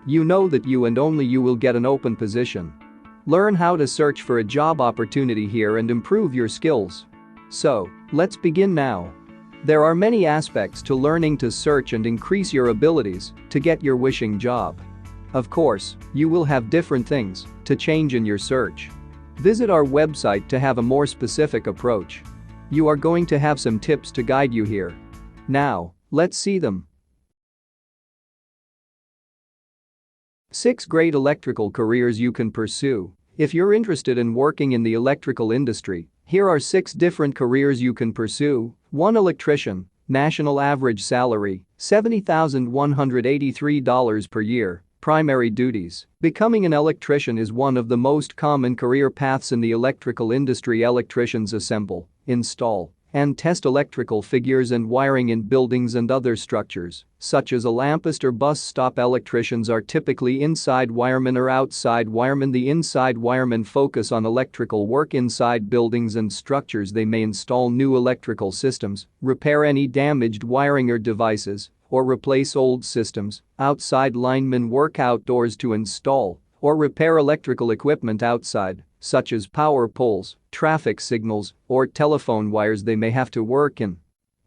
You know that you and only you will get an open position. Learn how to search for a job opportunity here and improve your skills. So, let's begin now. There are many aspects to learning to search and increase your abilities to get your wishing job. Of course, you will have different things to change in your search. Visit our website to have a more specific approach. You are going to have some tips to guide you here. Now, let's see them. 6 great electrical careers you can pursue. If you're interested in working in the electrical industry, here are 6 different careers you can pursue. 1. Electrician. National average salary, $70,183 per year. Primary duties. Becoming an electrician is one of the most common career paths in the electrical industry. Electricians assemble, install, and test electrical figures and wiring in buildings and other structures, such as a lamppost or bus stop. Electricians are typically inside wiremen or outside wiremen. The inside wiremen focus on electrical work inside buildings and structures. They may install new electrical systems, repair any damaged wiring or devices, or replace old systems. Outside linemen work outdoors to install or repair electrical equipment outside, such as power poles, traffic signals, or telephone wires. They may have to work in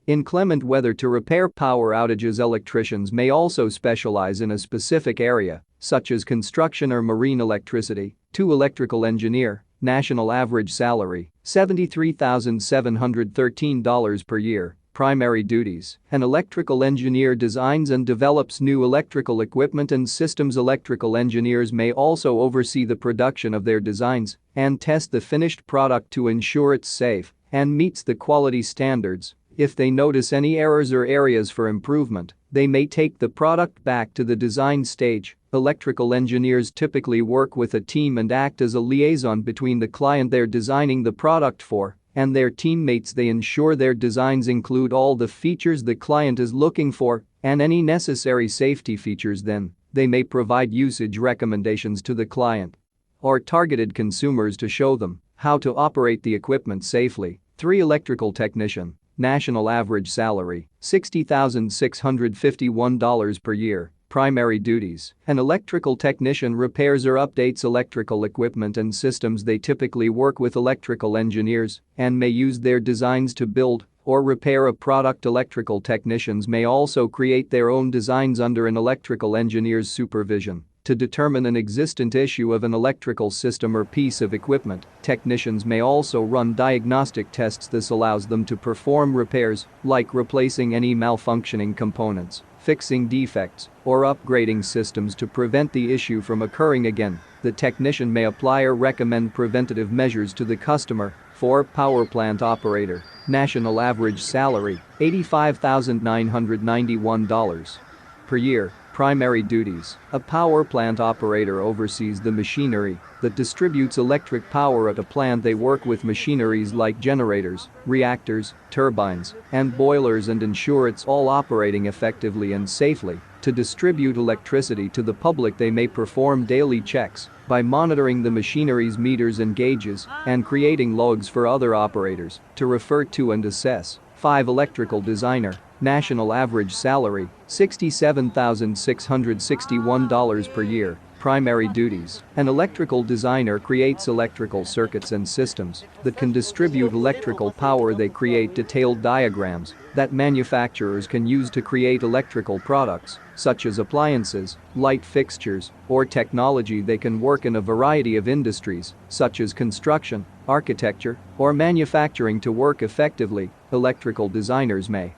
inclement weather to repair power outages. Electricians may also specialize in a specific area, such as construction or marine electricity. 2. Electrical engineer. National average salary, $73,713 per year. Primary duties. An electrical engineer designs and develops new electrical equipment and systems. Electrical engineers may also oversee the production of their designs and test the finished product to ensure it's safe and meets the quality standards. If they notice any errors or areas for improvement, they may take the product back to the design stage. Electrical engineers typically work with a team and act as a liaison between the client they're designing the product for and their teammates. They ensure their designs include all the features the client is looking for and any necessary safety features. Then, they may provide usage recommendations to the client or targeted consumers to show them how to operate the equipment safely. 3. Electrical technician. National average salary, $60,651 per year. Primary duties. An electrical technician repairs or updates electrical equipment and systems. They typically work with electrical engineers and may use their designs to build or repair a product. Electrical technicians may also create their own designs under an electrical engineer's supervision. To determine an existent issue of an electrical system or piece of equipment, technicians may also run diagnostic tests. This allows them to perform repairs, like replacing any malfunctioning components, fixing defects, or upgrading systems to prevent the issue from occurring again. The technician may apply or recommend preventative measures to the customer. 4. Power plant operator. National average salary, $85,991 per year. Primary duties. A power plant operator oversees the machinery that distributes electric power at a plant. They work with machineries like generators, reactors, turbines, and boilers and ensure it's all operating effectively and safely. To distribute electricity to the public, they may perform daily checks by monitoring the machinery's meters and gauges and creating logs for other operators to refer to and assess. 5. Electrical designer. National average salary, $67,661 per year. Primary duties. An electrical designer creates electrical circuits and systems that can distribute electrical power. They create detailed diagrams that manufacturers can use to create electrical products, such as appliances, light fixtures, or technology. They can work in a variety of industries, such as construction, architecture, or manufacturing. To work effectively, electrical designers may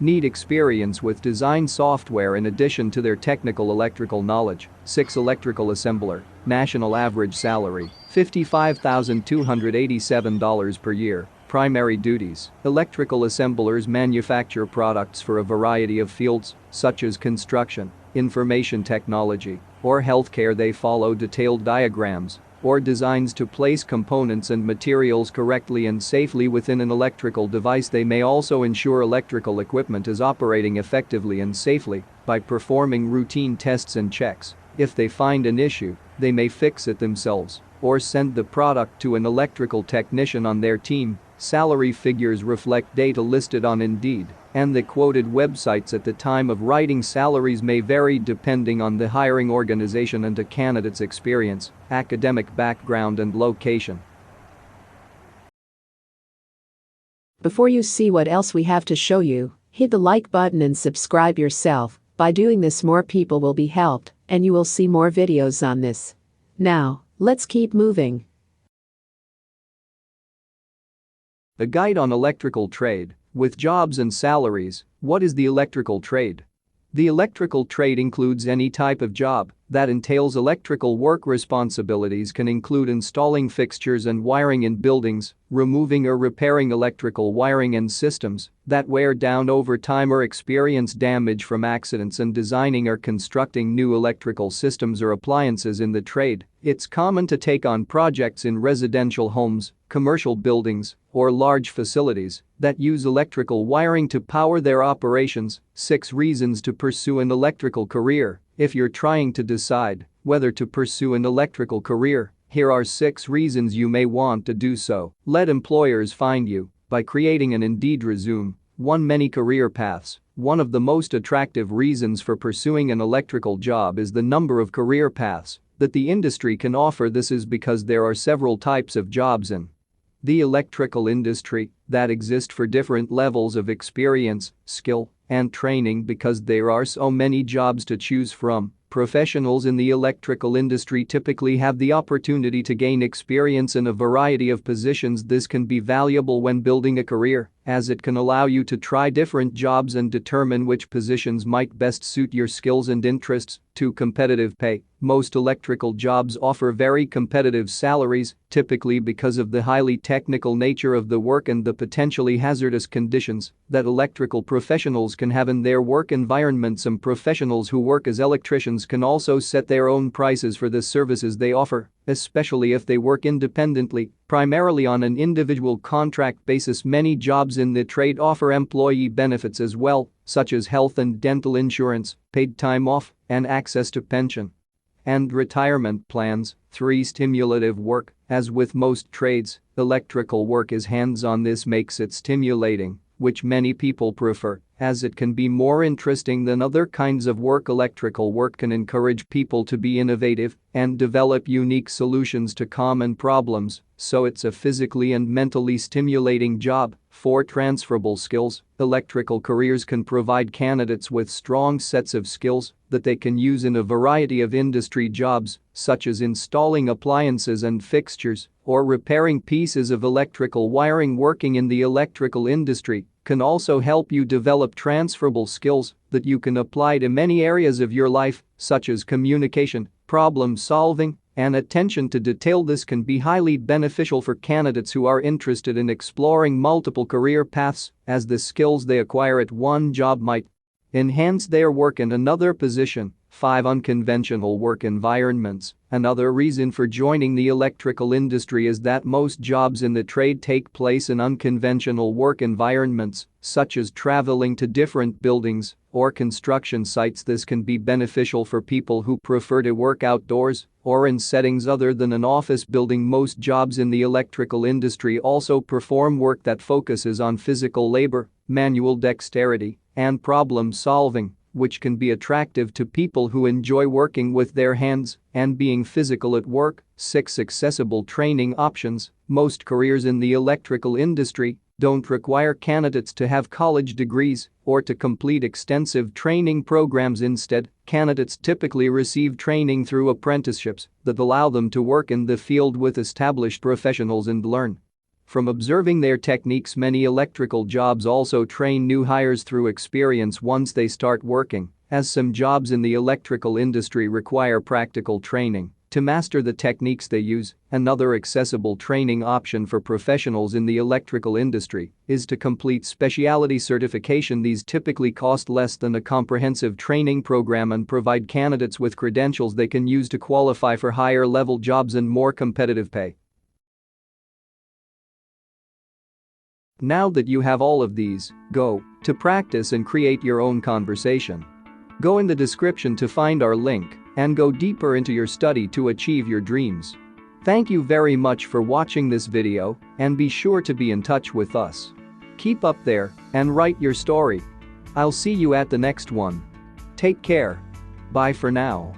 need experience with design software in addition to their technical electrical knowledge. 6. Electrical assembler. National average salary, $55,287 per year. Primary duties. Electrical assemblers manufacture products for a variety of fields, such as construction, information technology, or healthcare. They follow detailed diagrams or designs to place components and materials correctly and safely within an electrical device. They may also ensure electrical equipment is operating effectively and safely by performing routine tests and checks. If they find an issue, they may fix it themselves or send the product to an electrical technician on their team. Salary figures reflect data listed on Indeed. And the quoted websites at the time of writing. Salaries may vary depending on the hiring organization and a candidate's experience, academic background and location. Before you see what else we have to show you, hit the like button and subscribe yourself. By doing this, more people will be helped, and you will see more videos on this. Now, let's keep moving. A guide on electrical trade, with jobs and salaries. What is the electrical trade? The electrical trade includes any type of job that entails electrical work. Responsibilities can include installing fixtures and wiring in buildings, removing or repairing electrical wiring and systems that wear down over time or experience damage from accidents, and designing or constructing new electrical systems or appliances. In the trade, it's common to take on projects in residential homes, commercial buildings, or large facilities that use electrical wiring to power their operations. 6 reasons to pursue an electrical career. If you're trying to decide whether to pursue an electrical career, here are 6 reasons you may want to do so. Let employers find you by creating an Indeed resume. 1. Many career paths. One of the most attractive reasons for pursuing an electrical job is the number of career paths that the industry can offer. This is because there are several types of jobs in the electrical industry that exist for different levels of experience, skill, and training. Because there are so many jobs to choose from, professionals in the electrical industry typically have the opportunity to gain experience in a variety of positions. This can be valuable when building a career, as it can allow you to try different jobs and determine which positions might best suit your skills and interests. 2. Competitive pay. Most electrical jobs offer very competitive salaries, typically because of the highly technical nature of the work and the potentially hazardous conditions that electrical professionals can have in their work environment. Some professionals who work as electricians can also set their own prices for the services they offer, especially if they work independently, primarily on an individual contract basis. Many jobs in the trade offer employee benefits as well, such as health and dental insurance, paid time off, and access to pension and retirement plans. 3. Stimulative work. As with most trades, electrical work is hands-on. This makes it stimulating, which many people prefer, as it can be more interesting than other kinds of work. Electrical work can encourage people to be innovative and develop unique solutions to common problems, so it's a physically and mentally stimulating job. 4. Transferable skills. Electrical careers can provide candidates with strong sets of skills that they can use in a variety of industry jobs, such as installing appliances and fixtures or repairing pieces of electrical wiring. Working in the electrical industry can also help you develop transferable skills that you can apply to many areas of your life, such as communication, problem solving, and attention to detail. This can be highly beneficial for candidates who are interested in exploring multiple career paths, as the skills they acquire at one job might enhance their work in another position. 5. Unconventional work environments. Another reason for joining the electrical industry is that most jobs in the trade take place in unconventional work environments, such as traveling to different buildings or construction sites. This can be beneficial for people who prefer to work outdoors or in settings other than an office building. Most jobs in the electrical industry also perform work that focuses on physical labor, manual dexterity, and problem solving, which can be attractive to people who enjoy working with their hands and being physical at work. 6. Accessible training options. Most careers in the electrical industry don't require candidates to have college degrees or to complete extensive training programs. Instead, candidates typically receive training through apprenticeships that allow them to work in the field with established professionals and learn from observing their techniques. Many electrical jobs also train new hires through experience once they start working, as some jobs in the electrical industry require practical training to master the techniques they use. Another accessible training option for professionals in the electrical industry is to complete specialty certification. These typically cost less than a comprehensive training program and provide candidates with credentials they can use to qualify for higher-level jobs and more competitive pay. Now that you have all of these, go to practice and create your own conversation. Go in the description to find our link and go deeper into your study to achieve your dreams. Thank you very much for watching this video, and be sure to be in touch with us. Keep up there and write your story. I'll see you at the next one. Take care. Bye for now.